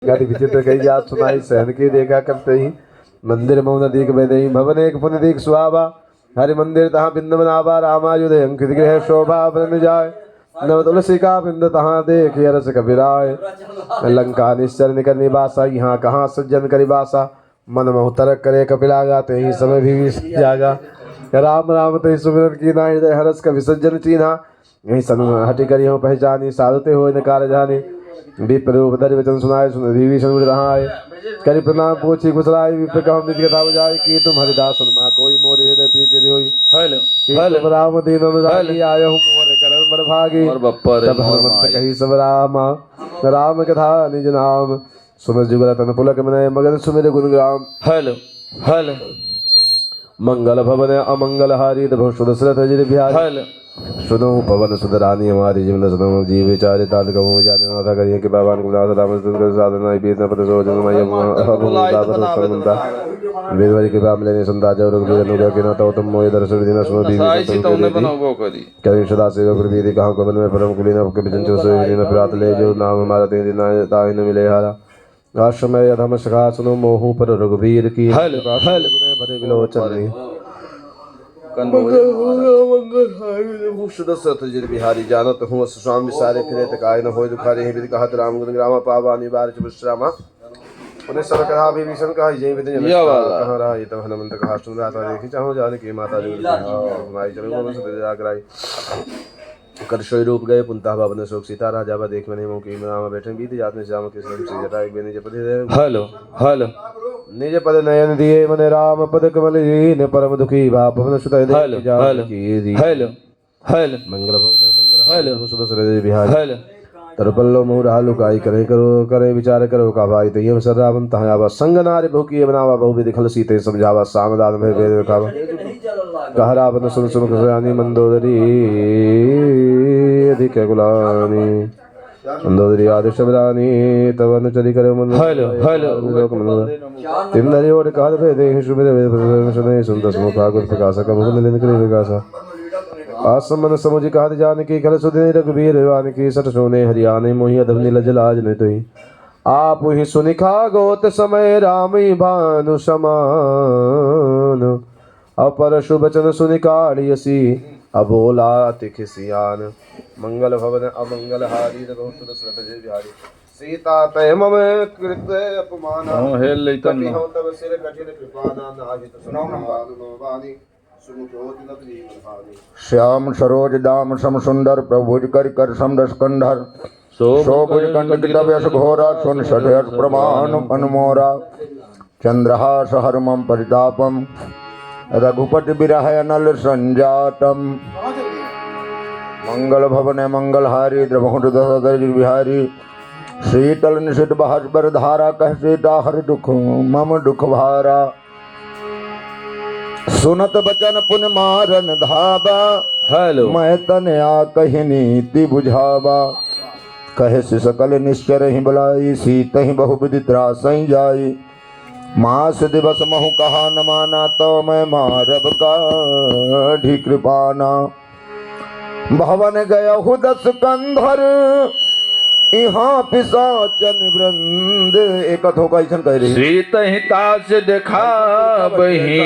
गति विचित्र कही जात सुनाई सहन की देखा करते ही मंदिर मौन दीक बैदई भवन एक पुण्य दीक सुहावा हरि मंदिर तहाँ बिंद बनावा रामायुध अंकित गृह शोभा बन जाए नव तुलसी का बिंद तहाँ देख रस कबीराय लंका निश्चर निकर निवासा यहाँ कहाँ सज्जन करिबासा मन मोहतर करे कपिला गाते ही समय भी जागा राम राम ते सुमिरन की ना हृदय हरस का विसर्जन चीन्हा यही सन हटि करी हो पहचानी साधुते हो नकार जाने विप्ररूप धरि वचन सुनाए सुन विभीषण रहाय करि प्रणाम पूछी कुशलाय विप्र कहम विधि कथा बुझाय कि तुम हरिदास मा कोई मोर हृदय प्रीति होई हेलो हेलो राम दीन अनुरागी आयो मोर करन बड़ भागी तब हनुमंत कही सब राम कथा निज नाम सुन जुगल तन पुलक मन मगन सुमिर गुण ग्राम हेलो हेलो मंगल भवन अमंगल हारी दभ सुदशरथ जिर बिहारी हेलो सुनो पवन सुधरानी हमारी जीवन सदम जीव विचारे ताल कहो जाने माता करिए कि बाबान को नाथ राम सुंदर साधना बीत न पद सो जन मय अभुता वेदवारी के बाम लेने संता जव रघुवीर अनुग्रह के न तो तुम मोय दर्शन दिन सुनो दीवी करें सदा सेवा गुरुवीर कहां को मन में परम कुलीन के बिजन जो सो दिन प्रात ले जो नाम हमारा ते दिन ताहि न मिले हारा आश्रम अधम सखा सुनो मोहु पर रघुवीर की हेलो हेलो भरे विलोचन दशरथ जिर बिहारी जानत हूँ स्वामी सारे फिरे तकाय न होय दुखारे ही विधि कहत राम गुण ग्राम पावा निवार च विश्रामा उन्हें सब कहा विभीषण कहा जय विधि कहाँ रहा ये तब हनुमंत कहा सुन रहा था देखी चाहो जाने की माता जो हमारी चलो बोलो से जागराई कर सोई रूप गए पुंता भवन शोक सीता राजा बा देख मने मोह की राम बैठे बीत जात में श्याम के श्रम से जटा एक बेनी जपति हेलो हेलो निज पद नयन दिए मने राम पद कमल दीन परम दुखी बा पवन सुत हेलो हेलो हेलो मंगल भवन मंगल हेलो सुदशरथ बिहारी हेलो तरपल्लो मोरा लुकाई करे करो करे विचार करो का भाई तयम सरावन तहावा संग नारी भूकी बनावा बहु विधि खल सीते समझावा सामदान में वेद कावा कहरावन सुन सुन कसरानी मंदोदरी अधिक गुलानी मंदोदरी आदि शबरानी तवन चली करे मन हेलो हेलो तिंदरी ओर काल भेदे शुभे वेद सुने सुंदर मुखा गुर प्रकाश का मुकुंद लेन करे विकासा आसमन समुझ कहत जानकी खल सुदिन रघुवीर वान की सठ सोने हरियाणे मोहि अधम नीलज लाज न तुई आप ही सुनिखा गोत समय रामी भानु समान अपर शुभ वचन सुनिकाढ़ियसी अबोला तिखिसियान मंगल भवन अमंगल हारी दशरथ जय बिहारी सीता तय मम कृत अपमाना हेल लेतन हो तब सिर कठिन कृपाना नाहित सुनो श्याम सरोज दाम सम सुंदर प्रभुज कर समरस कंधर शोभुज कंठ कितव्यस घोरा सुन सठयस प्रमाण अनमोरा चंद्रहास हरमम परितापम रघुपति विरह नल संजातम मंगल भवन मंगल हारी द्रवहुट दशरथ बिहारी शीतल निशित बहस बर धारा कह सीता हर दुख मम दुख भारा सुनत बचन पुन मारन धाबा हेलो मैं तन आ कही नीति बुझावा कहे से सकल निश्चर ही बुलाई सीत ही बहुविधि त्रासई जाई मास दिवस महु कहा न माना तो मैं मारब का ढी कृपाना भवन गया हूँ 10 कंधर यहाँ पिशाचन वृंद एक कथो का ऐसा कह रही सीतहितास देखाबहि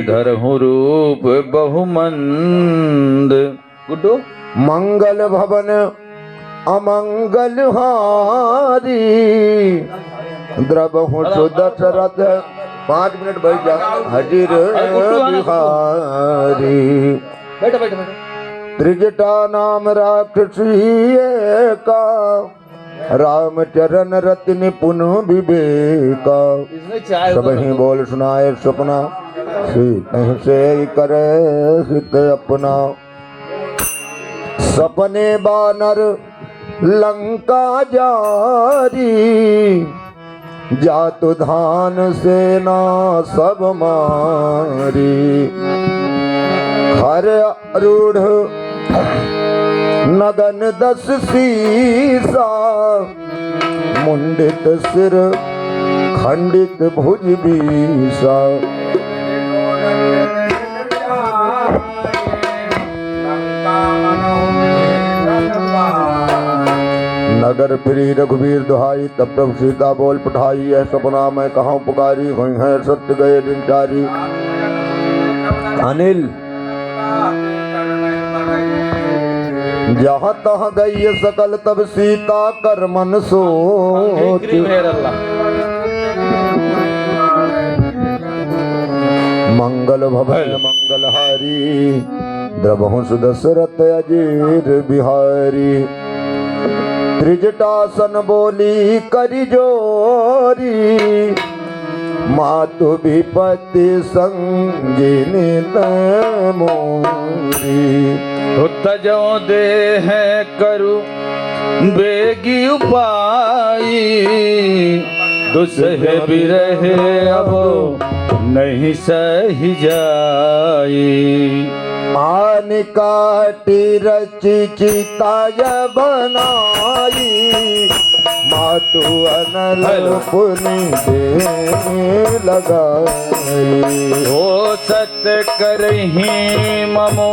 धरहु रूप बहुमंद गुड्डू मंगल भवन अमंगल हारी द्रवहु सुदशरथ 5 मिनट बैठ जा हजिर बिहारी बैठो बैठो बैठो त्रिजटा नाम राक्षसी का रामचरण रत्न पुन विवेका सब ही बोल सुनाए सपना से करे हित अपना सपने बानर लंका जारी जातु धान सेना सब मारी हर रूढ़ नगन 10 सीसा मुंडित सिर खंडित भुज बीसा सागर फिरी रघुवीर दुहाई, तब प्रभु सीता बोल पठाई, यह सपना मैं कहाँ पुकारी, हुई है सत्य गए दिन चारी। अनिल जहाँ तहाँ गई सकल तब सीता कर मन सोच, मंगल भवन मंगलहारी, द्रवहु सुदशरथ अजीर बिहारी। त्रिजटासन बोली करि जोरी, मातु विपत्ति संगिनी मोरी। तजो दे है करु बेगी उपाई, दुसहे बिरहे अब नहीं सही जाई। आन काटी रची चिताय बनाई, मातु अनल पुनि दे लगाई। ओ सत्य करही ममो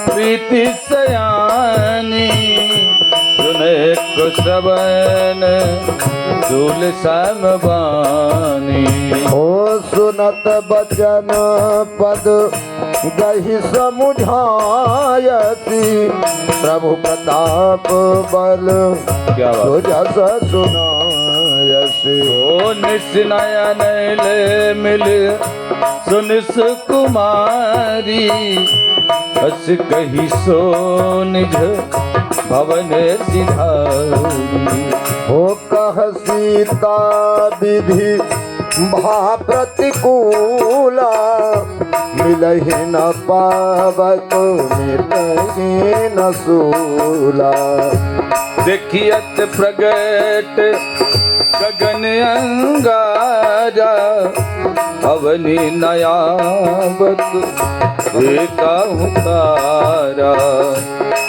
प्रीति सयानी, सुने को श्रवण दूल समबानी। ओ सुनत बचन पद गहि समुझायसी, प्रभु प्रताप बल सुजस सुनायसी। ओ निस्नयन ले मिल सुनिस कुमारी, हस कही सो निज भवन सिधारी। हो कह सीता विधि भा प्रतिकूला, मिलहि न पावक मिटहि न सूला। देखियत प्रगट गगन अंगारा, अवनि नयावत एकाहु तारा।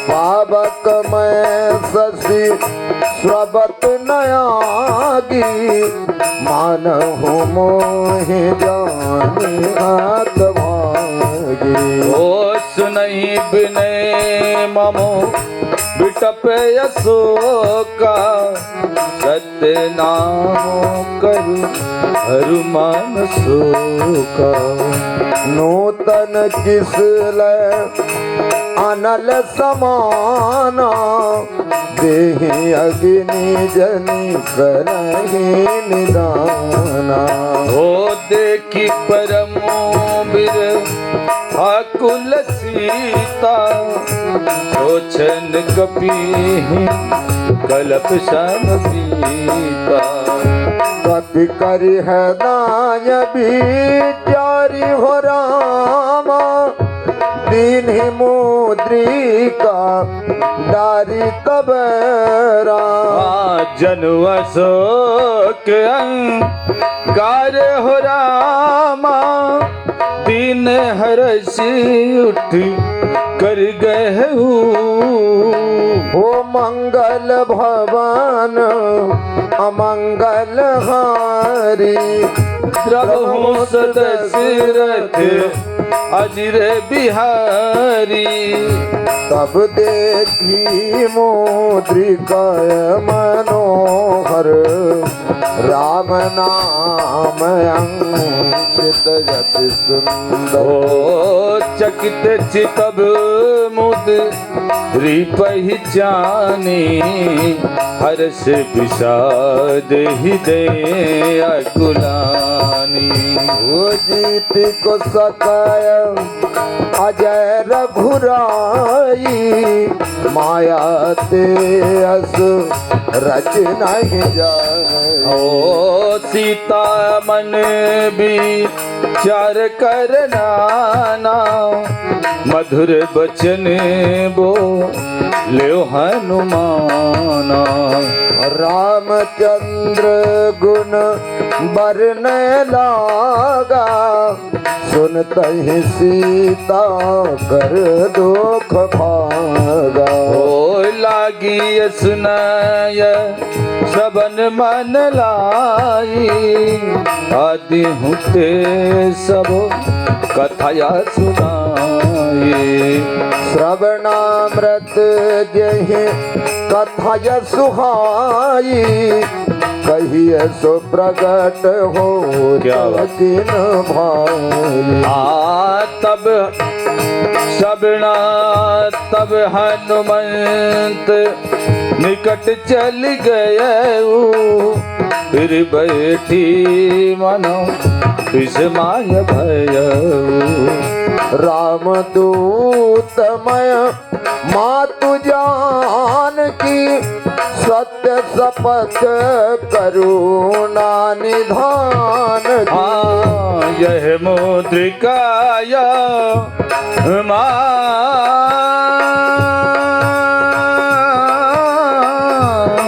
पावक मैं शशि स्रवत नयागी, मानहु मोहि जानि हाथ भागी। ओ सुनहि बिनय ममो बिटप अशोका, सत्य नाम करु हरुमान शोका। नूतन किसल अनल समाना, देहि अग्नि जनि करहि निदाना। ओ देखी परमो बिर आकुल सीता, सोचन कपि कलप सम पीता। कपि करि है दाय बिचारी हो रामा, दीन्हि मुद्रिका डारी तब राम। जनु अशोक अंगार हो रामा, दीन हरषि उठ कर गहू। हो मंगल भवन अमंगल हारी, प्रभु सदशरथ अजिर बिहारी। तब देखी मुद्रिका मनोहर, राम नाम अंकित यति सुंदर। ओ चकित चितब मुद्री पहचानी, हर्ष विषाद हृदय अकुलानी। ओ जीत को सकाय अजय रघुराई, माया ते अस रच नहीं जाए। ओ सीता मन विचार करना, मधुर बचन बोले हनुमाना। रामचंद्र गुण बरन लागा, सुनतहि सीता कर दुख भागा। ओ लागी सुनाय श्रवण मन लाई, आदि हुते सब कथया सुनाए। श्रवणामृत जहि कथा यह सुहाई कहिए सो प्रगट हो क्या बात। किन भाई। तब सबना तब हनुमंत निकट चल गए, फिर बैठी मनो विस्मय भय। रामदूतमय मातु जान की सत्य शपथ करुणा निधान की। यह मुद्रिकाय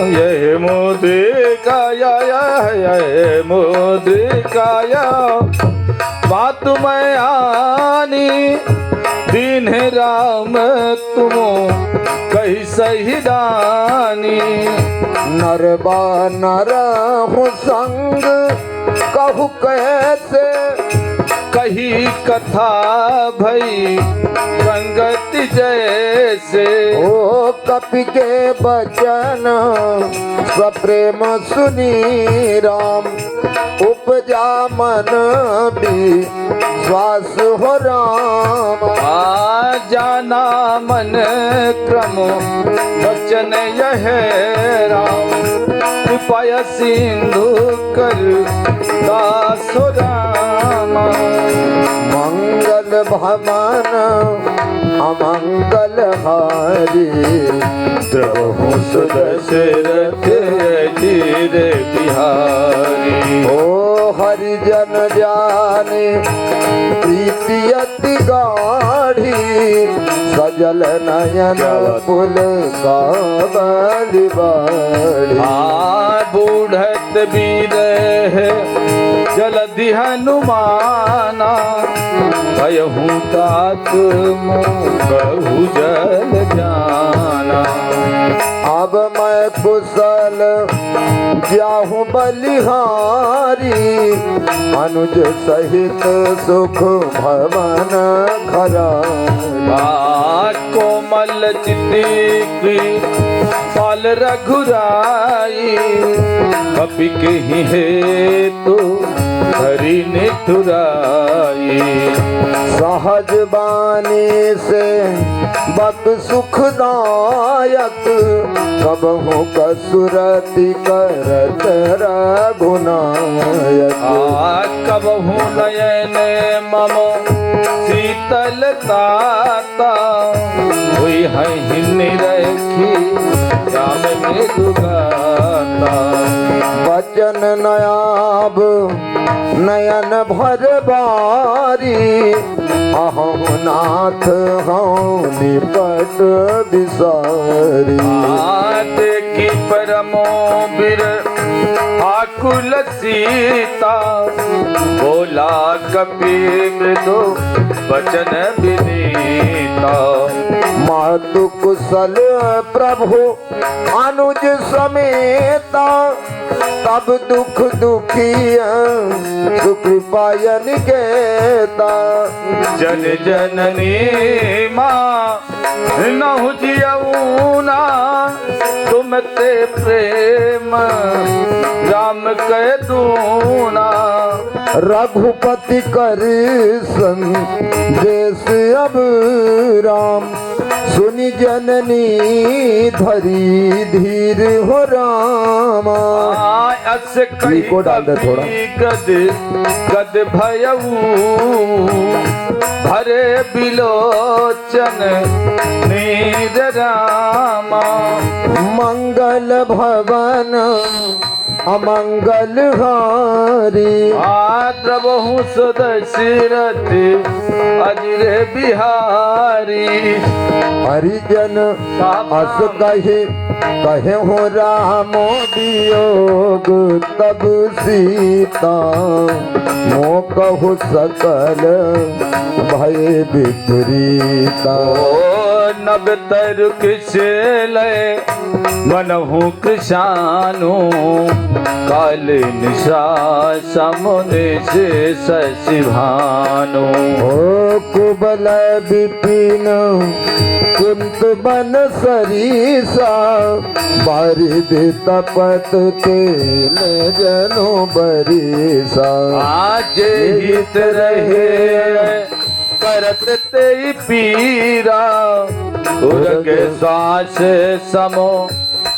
यह मुद्रिकाय यह मुद्रिकाय बात मैं आनी दीन राम तुमो कही सही दानी। नरबा नर हो संग कहु कैसे कही कथा भई संगति जैसे। ओ कपि के बचन सप्रेम सुनी राम उपजा मन भी श्वास हो राम। जाना मन क्रम वचन यह राम कृपया सिंधु कर दासो राम। मंगल भवन अमंगल हारी द्रवहु सुदशरथ धीर बिहारी। ओ हरिजन जाने प्रीति अति गाढ़ी सजल नयन पुल का बलिबाड़ी। बूढ़त वीर है जलधि हनुमाना भयहु तात कहु जल जाना। अब मैं कुशल जाहूँ बलिहारी अनुज सहित सुख भवन खरारी। कोमल चित्ती पाल रघुराई कपि के ही है तो हरि निठुराई। सहज बानी से बक सुखदायक कबहु कसुरति करत रघुनायक। कबहु नयन मम शीतलता हुई है निरखी राम में दुगाता। बचन नयाब नयन भर बारी अहु नाथ हूँ निपट बिसारी। देखी परमो बिर आकुल सीता बोला कपि मृदु वचन विनीता। मातु कुशल प्रभु अनुज समेता तब दुख दुखिया सुकृपायन केता। जन जननी माँ नहु जियऊना तुम ते प्रेम राम कह दूना। रघुपति कर संदेश अब राम सुनि जननी धरी धीर हो रामा। अस कही को डाल दे थोड़ा। गद गद भयऊ भरे बिलोचन नीर रामा। मंगल भवन अमंगल हारी द्रवहु सुदशरथ अजिर बिहारी। हरिजन अस कहे हो रामो वियोग तब सीता मो कहु सकल भय विपरीता। नब तरु किस लय मनहु कृशानु काल निशा समुने से शशिभानु। ओ कुबल विपिन कुंत बन सरीसा बारिद तपत तेल जनो बरीसा। आज हित रहे करत ते पीरा उरग श्वास समो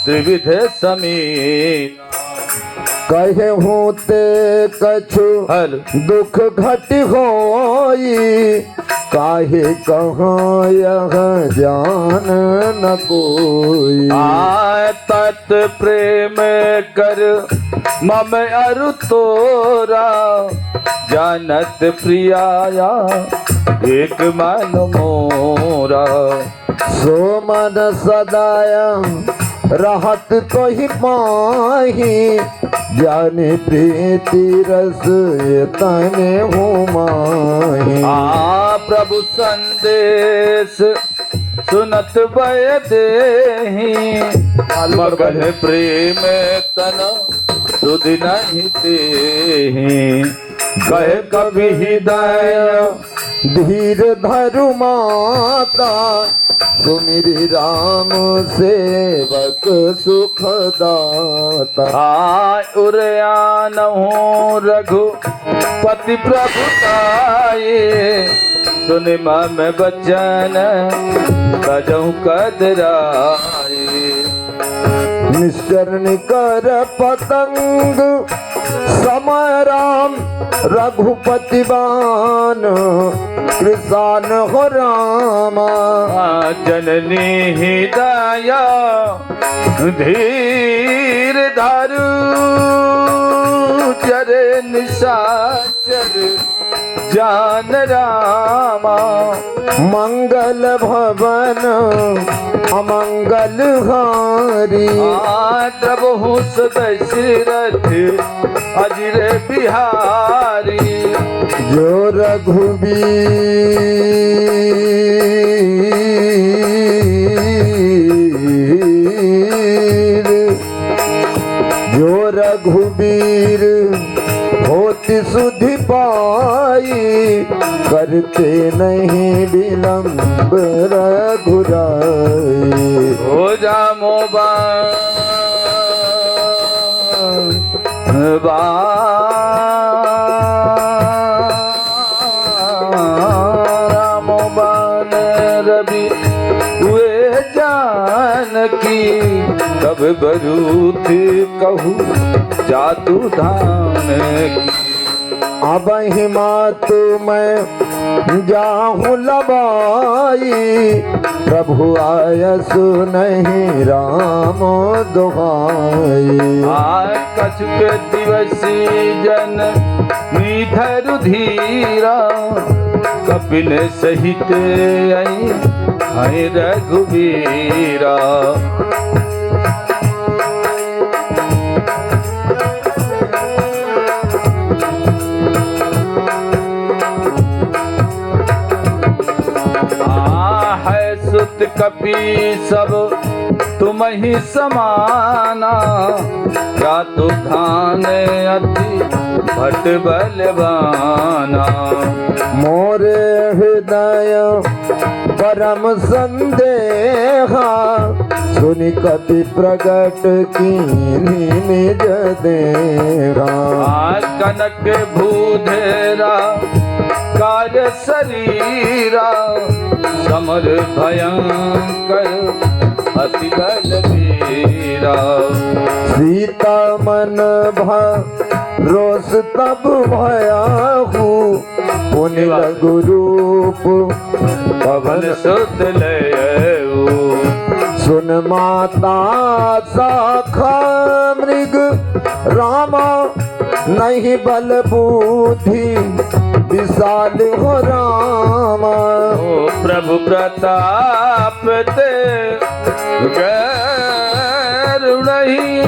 त्रिविध समीर। कहे हूँ ते कछु दुख घट होई काहे कहाँ यह जान न कोई। तत् प्रेम कर मम अरु तोरा जानत प्रियाया एक मन मोरा। सो मन सदाया रहत तो ही पाही जाने प्रीति रस तने हो माही। प्रभु संदेश सुनत भय देहि मगन प्रेम तन सुध नहीं तेहि। कह कभी हृदय धीर धरु माता सुमिरि राम सेवक सुख दाता। उरयानहु रघुपति प्रभु ताये सुनि मम बचन तजहु कदराए। निश्चर कर पतंग समय राम रघुपति बान कृसान हो रामा। जननी हृदय धीर धरु चरे निशाचर जान रामा। मंगल भवन अमंगल हारी प्रभु दशरथ अजिर बिहारी। जो रघुबीर होति सुधि पाई करते नहीं विलंब रघुराई। हो जा मोबा राम बान रवि हुए जानकी कब बरूथ कहू जातु धान की। अब हिमात मैं जाहूँ लबाई प्रभु आयस नहीं राम दुहाई। कछुक दिवसी जन नीधरु धीरा कपिल सहित आई रघुवीरा। सुत कपि सब तुम ही समाना रातु धान अति भट बलवाना। मोरे हृदय परम संदेहा सुनि कपि प्रगट कीन्ही निज देहा। कनक भूधेरा कार्य शरीरा समर भयंकर अति बलवीरा। सीता मन रोष तब भयाहू पुनि लघु रूप पवन सुत लयऊ। सुन माता शाखा मृग रामा नहीं बल बुद्धि विशाल हो रामा। प्रभु प्रताप ते गैर नहीं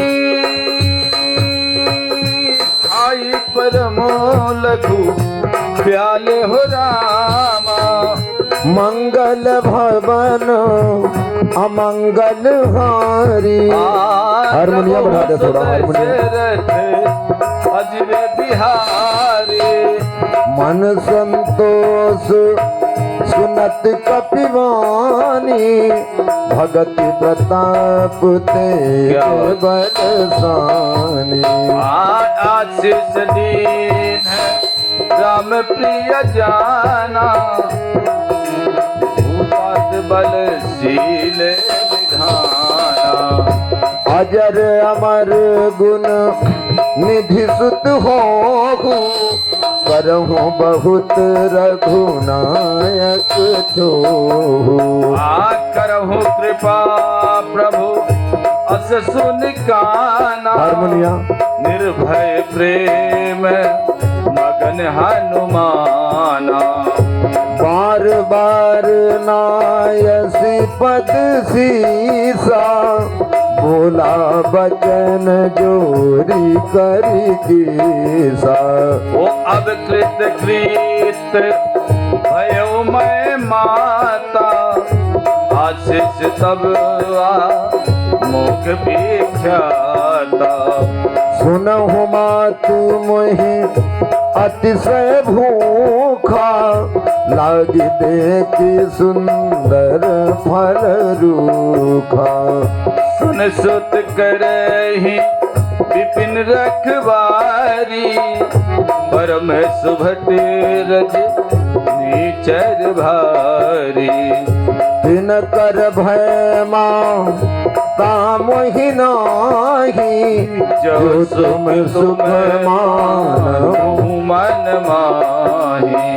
आई परमो लघु प्याले हो रामा। मंगल भवन अमंगल हारी। हारमोनियम बढ़ा दे थोड़ा, हारमोनियम। अजरे बिहारी मन संतोष सुनत कपिवानी, भगति प्रताप ते बरसानी। आशीष दीन है राम प्रिय जाना, भूपात बलशील विधाना। अजर अमर गुण निधि सुत हो, करहु बहुत रघुनायक छोहु। करहु कृपा प्रभु अस सुन काना, हारमोनिया। निर्भय प्रेम मगन हनुमाना। बार बार नायसी पद सीसा, बोला बचन जोरी करी कीसा। वो अब कृत कृत भयो मैं माता, आशीष तब मुख विख्याता। सुनहु मातु मोहि अतिशय भूखा, लागी देखी सुंदर फल रूखा। सुन सुत करहि विपिन रखवारी, परम सुभट रज नीचर भारी। दिन कर भय मां तामहि नाही, जो तुम सुख मानहु मन माही।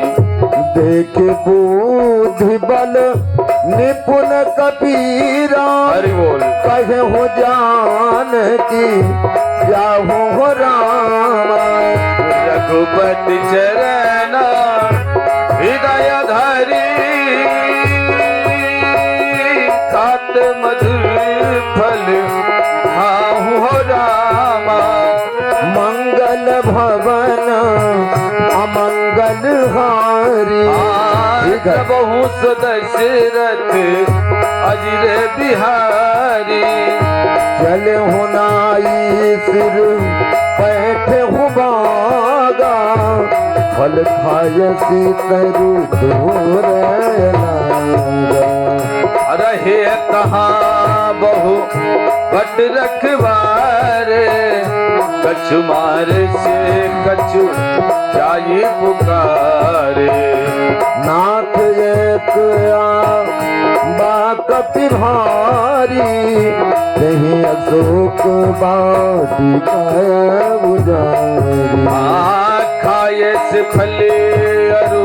देख बुद्धि बल निपुण कबीरा, हरि बोल। कहे हो जान की जाहु हो राम। रघुपति चरण हृदय धरी, खात मधुर फल खाहु हो रामा। मंगल भवन अमंगल हारी। बहु दशरथ अजरे बिहारी। चले हुनाई सिर बैठे हूँ बागा, फल खाय सीतरु दूर लागा। रहे कहाँ बहु बट रखवारे, कछु मार से कछु जाई पुकारे। नाथ एक बाकति भारी, नहीं अशोक बाटिका उजारी। खाए से फले अरु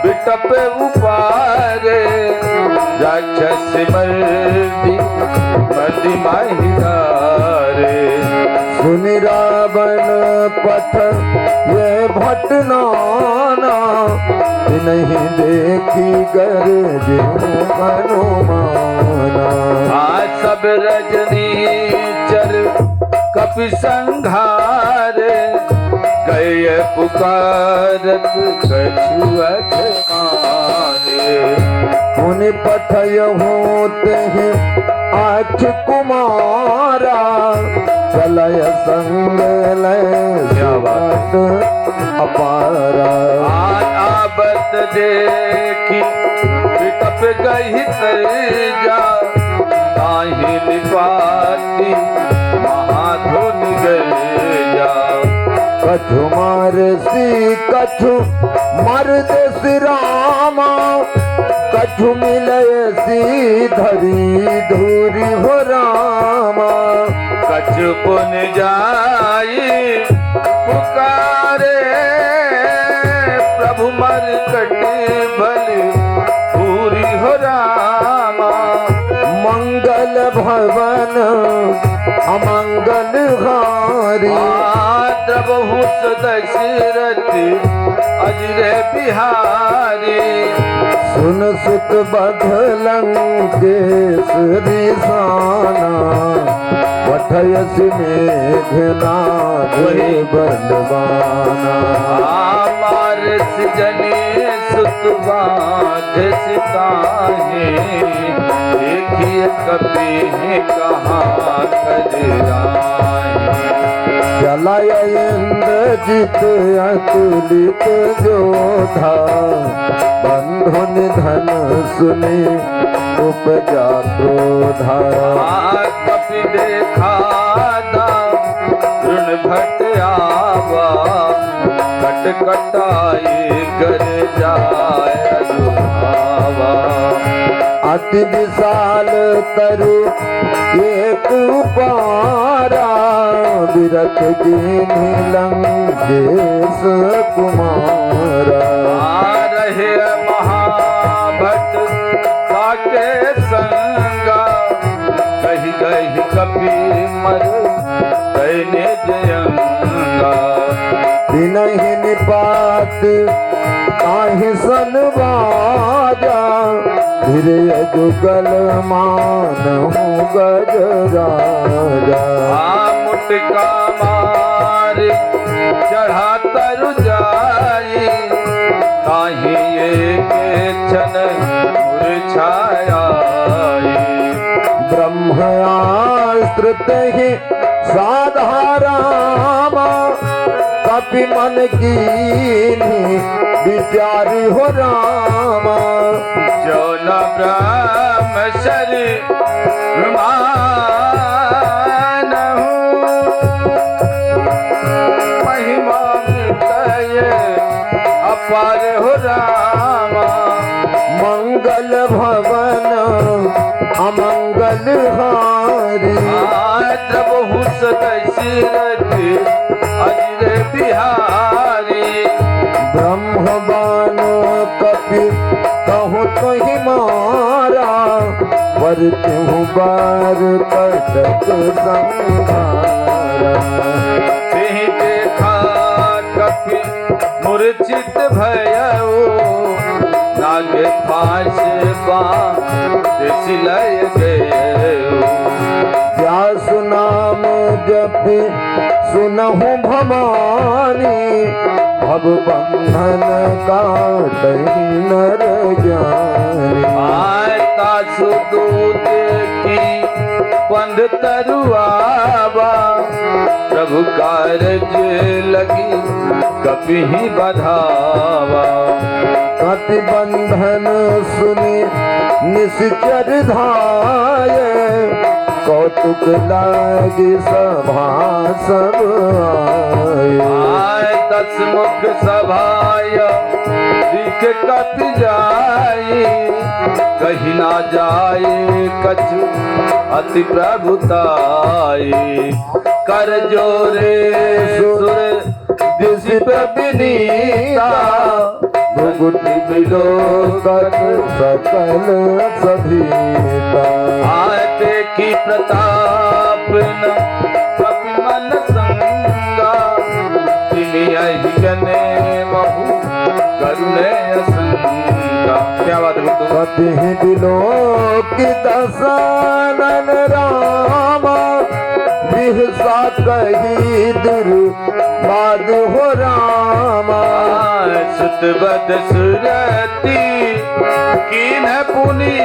बिटप उपारे, राक्षस मर्दी मर्दी माहिदारे। सुन रावण पथ ये भट नाना, नहीं देखी गरज हनुमाना। सब रजनीचर कपि संघारे, गए पुकारत कछुअत मारे। उन पठयहु तेहि आठ कुमारा, चलय संग लय बात अपारा। आबत देखी विटप गई तैजा, ताहि निपाती महाधुन गया। कछु मार सी कछु मर्द श्री रामा, कछु मिलय सी धरी धूरी हो रामा। कछु पुन जाई पुकारे, प्रभु मरकट बल पूरी हो रामा। मंगल भवन अमंगल हारी। बहु दशरथ अजरे बिहारी। सुन सुत बधलंकेश रिसाना, पठयसि मेघनाद बलवाना। मारस जने सुत सुत बाध सिताहे देखिए कभी कहाँ कजराए चलाय इंद्रजित अतुलित जोधा बंधु निधन सुने उपजा क्रोधा कपि देखा ऋण भट आवा कट कटाई कर जाए अजुभावा अति विशाल तरु एक पारा विरत दीन लंकेश कुमारा रहे महाभट काके संगा कही कही कपि मर कहने जयंगा दिनहि निपात काहि सन बाजा धीरे जुगल मानहु गज राजा मुटका मार चढ़ा तरु जाई ताहि एक क्षण मुरझाया ब्रह्मास्त्र तहि साधारामा कपि मन कीन्ही विचारी हो रामा जो न ब्रह्मचर्य मानहु महिमा मिटय अपार हो रामा मंगल भवन अमंगल हारी प्रभु दशरथ अजर बिहारी ब्रह्मवान कपि कहूँ तो ही मारा वरतहु बार कटक संहारा तेहि देखा कपि मूर्छित भयउ नाग फांस सिलय गयउ व्यास नाम जपि सुनहु भवानी भव बंधन काटहि नर ज्ञानी आता सुदूत की बंध तरुआवा प्रभु कारज लगी कपि बधावा कति बंधन सुनि निश्चर धाय कौतुक लागी सभा सब आए दसमुख सभाय दिख कपि जाई कही ना जाए कछु अति प्रभुताई कर जोरे सुर दिशि प्रविनीता भुगुति विलोकत सकल सभीता आते की प्रताप न कपि मन संगा तिनि अहिगने बहु करुणे असंगा। क्या बात है बिट्टू? कति विलोकित दसानन रामा बिहसा कही दुर्बाद हो रामा सुत बद सुरती कीन पुनी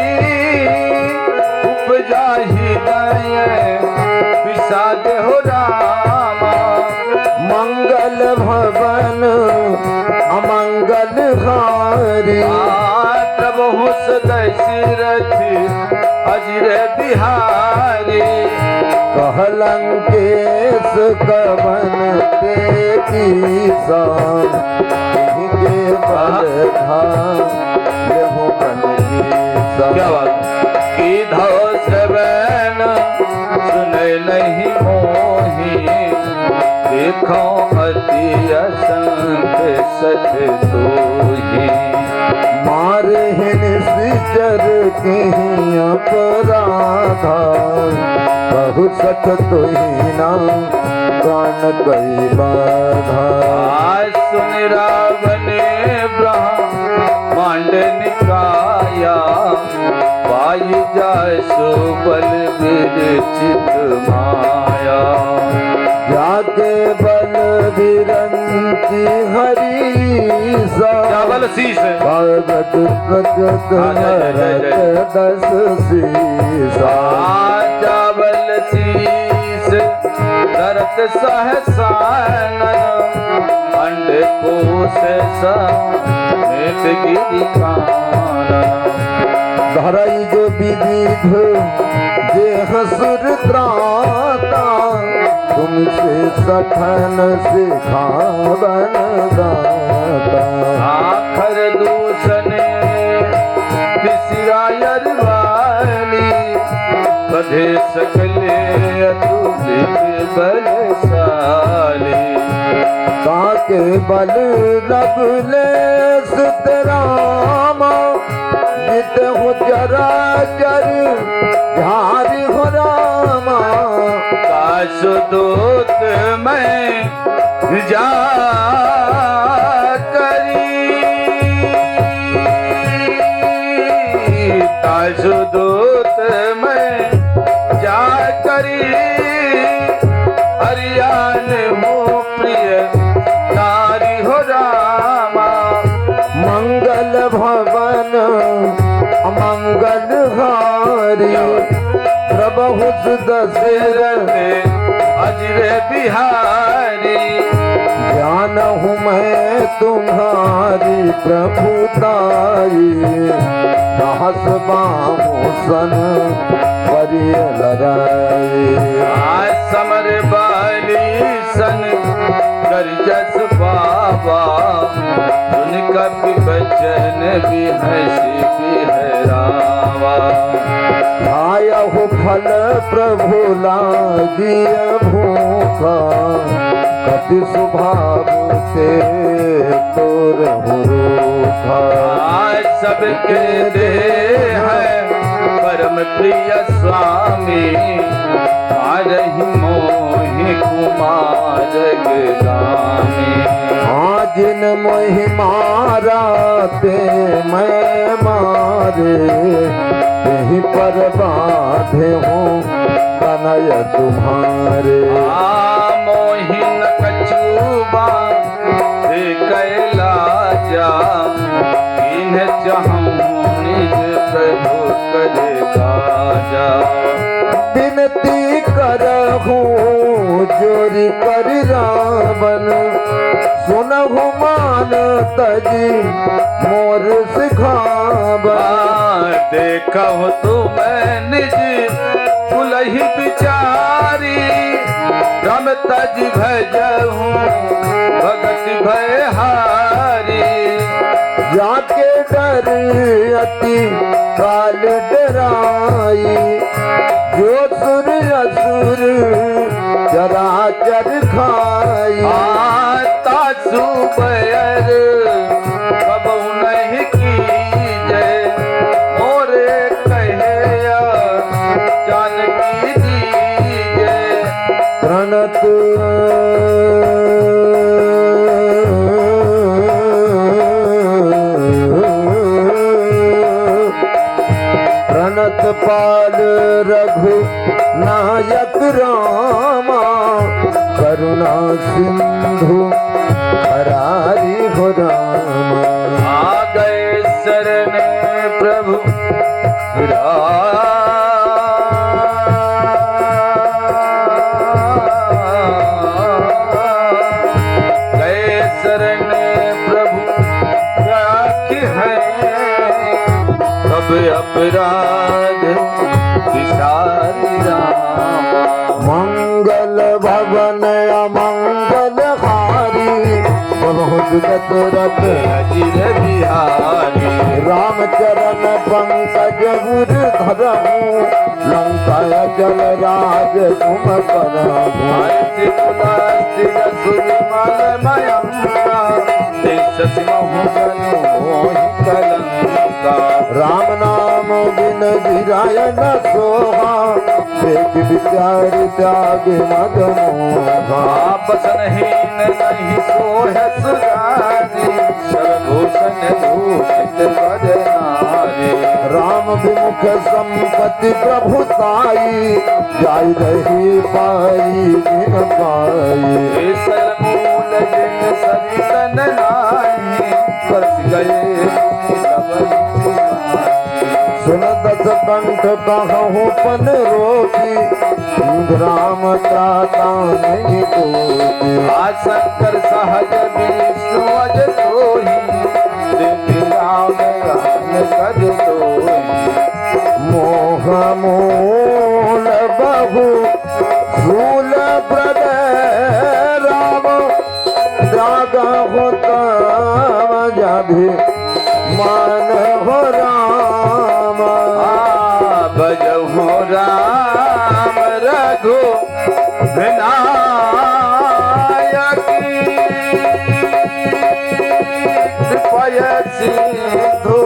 उपजाहि दय विषाद हो रामा मंगल भवन अमंगल हारी प्रभु दशरथ अजर बिहारी कहलंकेश कवन के किसान के बल क्या बात की धो श्रवण सुने नहीं मोही देखो अति असंत सत तोही मारे निश्चर की अपराधा बहु सत तुही ना प्राण कई बाधा आज सुन रावण ब्रह्मांड निकाया वायु जाय सुबल विरचित माया जाके बल विरंती हरीसा चावल शीश भगत प्रगत हरत दस सीसा चावल शीश धरत सहसानन अंड कोश समेत गिरि कानन धरई जो विविध देह सुर त्राता तुमसे सठन सिखावन गाता आखर दूषण तिसिरायर वाली कधे सकले अतुलित बलशाली ताके बल लगले सुतरामा जित हो जरा जर झारी हो रामा काश दूत मैं जा करी काश दूत मैं जा करी हरियाण हो प्रिय नारी हो रामा मंगल भवन अमंगल हारी प्रभु दशरथ अजरे बिहारी जान हूँ मैं तुम्हारी प्रभुताई साहस बाहु सन परिय लड़ाई आज समर बाली सन कर जस बाबा सुन कपि बचन भी हंसी बिहरावा आया हो फल प्रभु लागिय भूखा कति स्वभाव से तोर रूखा आज सबके दे है परम प्रिय स्वामी आरहि मोहि कुमार गामी जिन मोहि मारा ते मैं मारे यहीं पर बाधे हूँ कनय तुम्हारे मोहिन कछुबा हे कैला जा इन्हें चाहूं निज प्रभु करे गाजा विनती करहूँ जोरी कर रावण सुनहु मान तजी मोर सिखावा देखहु तुम निज कुलहि बिचारी रम तज भजहूँ भगत भयहारी जाके डर अति काल डराई जो सुर असुर चराचर खाई आता सुबयर कबहु नहीं कीजय मोरे कहे जानकी दीजय प्रणत प्रणत पाल रघु नायक रामा करुणा सिंधु हरारी हो रामा आ गए शरण प्रभु गए शरण प्रभु राखी है अब अपराध विशाल रामा मंगल भवन अमंगल हारी बहुत दशरथ अजिर बिहारी रामचरण पंकज गुर धरहूँ लंका जल राज तुम करहूँ राम नाम बिन गिराय न सोहा देख विचार त्याग मद मोहा बसनहीन नहीं सोह सुजानी सर्वभूषण भूषित बदनारी राम राम विमुख संपत्ति प्रभुताई जाय रही पाई बिन पाई मूल जिन सरितन नाई बस गए सुन दस कंठ कहूँ पन रोकी राम त्राता नहीं कोई शंकर सहज विष्णु अज सोही देवी राम राम कर दोही मोह मूल बहु शूल प्रद राम राग होता भी मान हो राम बजहु राम रघु विनायकी कृपय सिंधु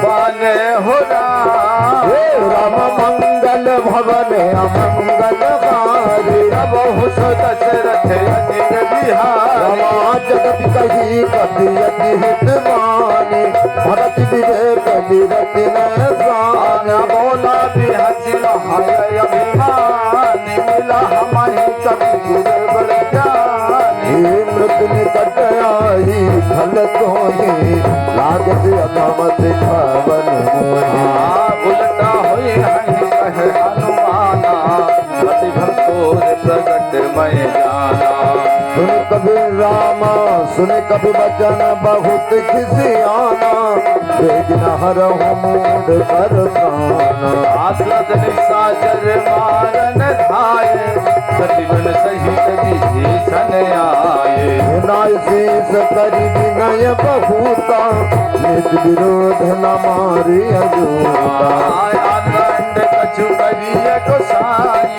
भगवान हो राम हे राम मंगल भवन अमंगल कारी बहु दशरथ अजित बिहारी रमा जगत कही कति यति हित माने भरत विवेक विरति न जाने बोला भी हसी हाय अभिमान मिला हमारी कभी गुरु बल ज्ञान हे मृत्यु निकट आई फल तोहि लागत अकामत खवन मोहि उल्टा हुई हहीं कहे हनुमाना अति भक्तोर प्रगट मैं जाना सुन कबीर रामा सुन कबि बचन बहुत खिसियाना बेगिन हरहु मूड कर प्राणा आसलत निशाचर मारन धाये सतीवन सहित विभीषण आए नाय शेष करि विनय बहुता नित विरोध न मारि अजूता आनंद कछु करिय गोसाई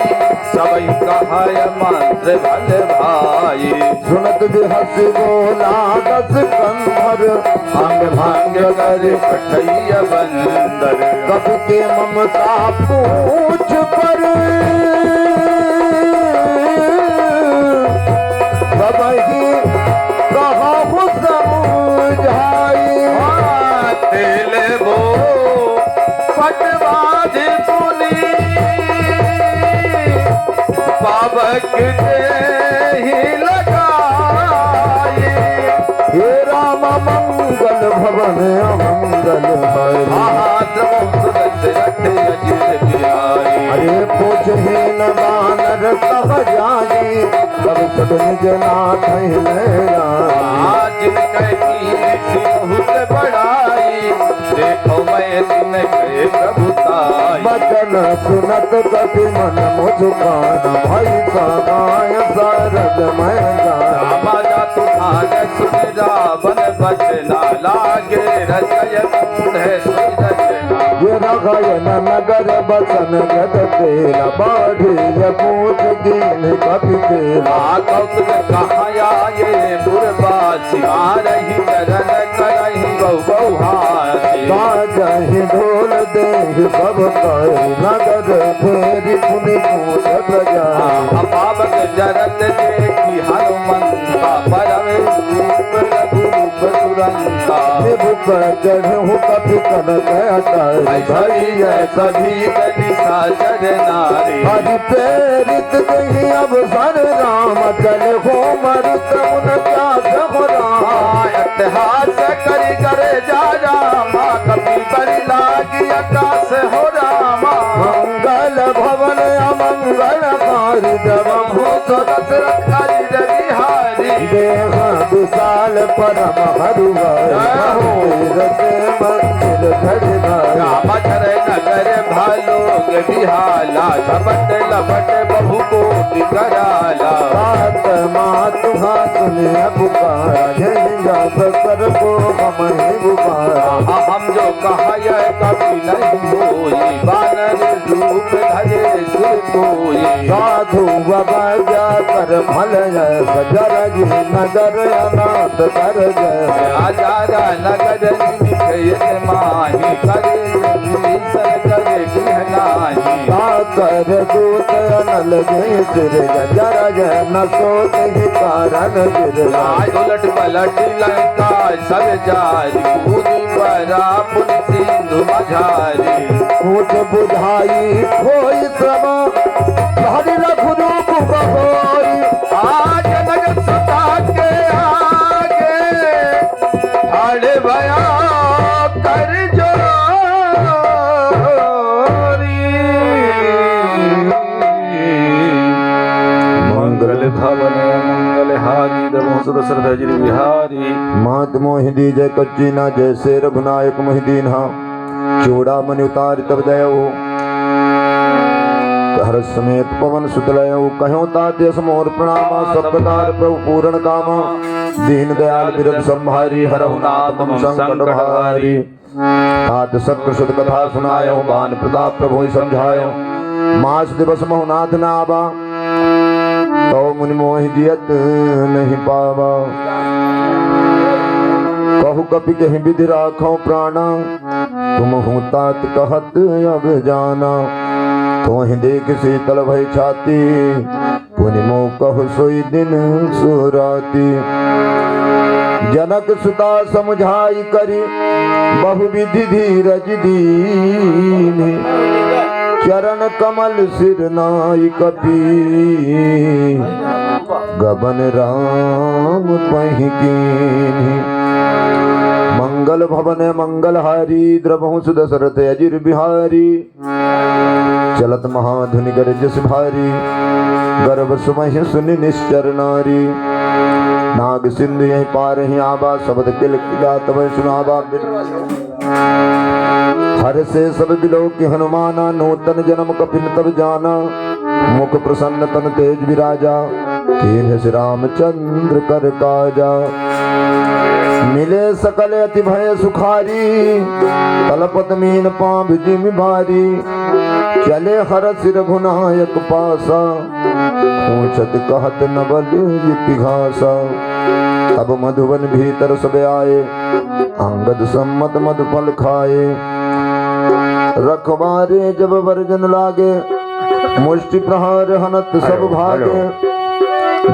सबई कहाय मंत्र भल भाई सुनत बिहस बोला दस कंधर अंग भांग कर पठैया बंदर कवि के ममता पूछ पर सबही कहु समझाई तेल बो पटवाज पुनी पावक ही लगाए हे राम मंगल भवन अमंगल अरे पूछ ही न बानर कह जाई तब सब निज नाथ बहुत बड़ाई देखो मैं दिन के प्रभुताई बचन सुनत कति मन मुझकान भई सगाय सरद मैं गान रामा जातु धान सुन रावण बचना लागे रचय मूढ़ सुन रचना ये रघयन नगर बसन गद तेला बाढ़ी ये पूछ कीन कपि तेला कौतुक कहाया ये पुरवासी मारही चरण करही बहु बहुहासी बाजहि ढोल देह सब कहे नगर फेरी पुनि पूछ प्रजा पावक जरत देखी हनुमंता परवे रूप रघुरूप तुरंता भूख चढ़ू कपि कनक अटाई भरी सभी निशाचर नारी हरि प्रेरित कही अब सर राम चल हो मरुत उन प्यास हो राम अट्टहास करी करे जा रामा कभी बरी लागी आकाश हो रामा मंगल भवन अमंगल कारी जब भूत दशरथ अजित बिहारी देह विशाल परम हरुरते मंदिर घड़ राम धर नगर भालोग बिहाला झपट लपट बहु कोटि कराला बात मात सुनिया पुकारा झेंगा सर को हम ही पुकारा हम जो कहा कभी नहीं होई बानर रूप धरे सुर कोई साधु बाबा जा कर फल जय सजर जी नगर अनाथ कर जय आजारा नगर निमित माही करे ईश्वर करे गृहनाही कर दूत अनल जय सिर जर जय न सोत ही कारण गिर आज उलट पलट लंका सब जारी पूरी करा पुनि सिंधु मझारी कुछ बुझाई खोई श्रम हरि रघुरूप बहोई आज नगर सुता के आगे ठाड़े भया कर मंगल भवन मंगल हारी दमोह दशरथ जी बिहारी मात मोहि दीजय कच्ची ना जैसे रघुनायक मोहि दीन्हा चूड़ा मनि उतार तब दयो हर समेत पवन सुतलयो कहो तात्य समोर प्रणामा सब प्रकार प्रभु पूर्ण कामा दीन दयाल बिरद संभारी हरहु नाथ मम संकट भारी तात सत्य सुध कथा सुनायो बान प्रताप प्रभु समझायो मास दिवस महु नाथ नावा तो मुनि मोहि जियत नहीं पावा कहु कपि कहि विधि राखो प्राणा तुम हूँ तात कहत अब जाना तोहि देख शीतल भई छाती पुनि मोह कहु सोई दिन सुराती जनक सुता समझाई करी बहु विधि धीरज दीन चरण कमल सिर नाई कपी गबन राम पहि कीन्ही मंगल भवन मंगल हारी द्रवहु सुदशरथ अजिर बिहारी चलत महाधुनि गरजस भारी गर्भ सुमहि सुनि निश्चर नारी नाग सिंधु यही पार ही आबा शब्द किल किला तब सुनाबा हर से सब बिलो के हनुमाना नूतन जन्म कपिन तब जाना मुख प्रसन्न तन तेज विराजा कीन्ह श्री रामचंद्र कर काजा मिले सकल अति भय सुखारी तलपत मीन पांव जिम भारी चले हर सिर रघुनायक पासा पूछत कहत नबल घासा अब मधुवन भीतर सब आए अंगद सम्मत मधुफल खाए रखवारे जब वर्जन लागे मुष्टि प्रहार हनत सब भागे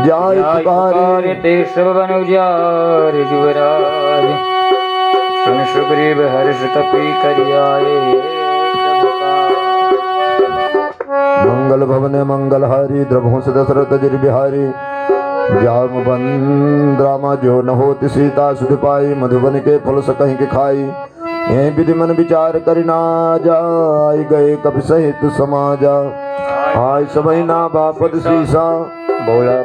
जाय पुकारे ते सब अनुजार जुवराज सुन सुग्रीव हर्ष तपी करियाए मंगल भवन मंगल हारी द्रवहु दशरथ जिर बिहारी जाम बंद्रामा जो न होति सीता सुध पाई मधुबन के फल सकहीं के खाई यही विधि मन विचार करिना जाय गए कभी सहित समाजा आय सबई ना बापद सीसा बोला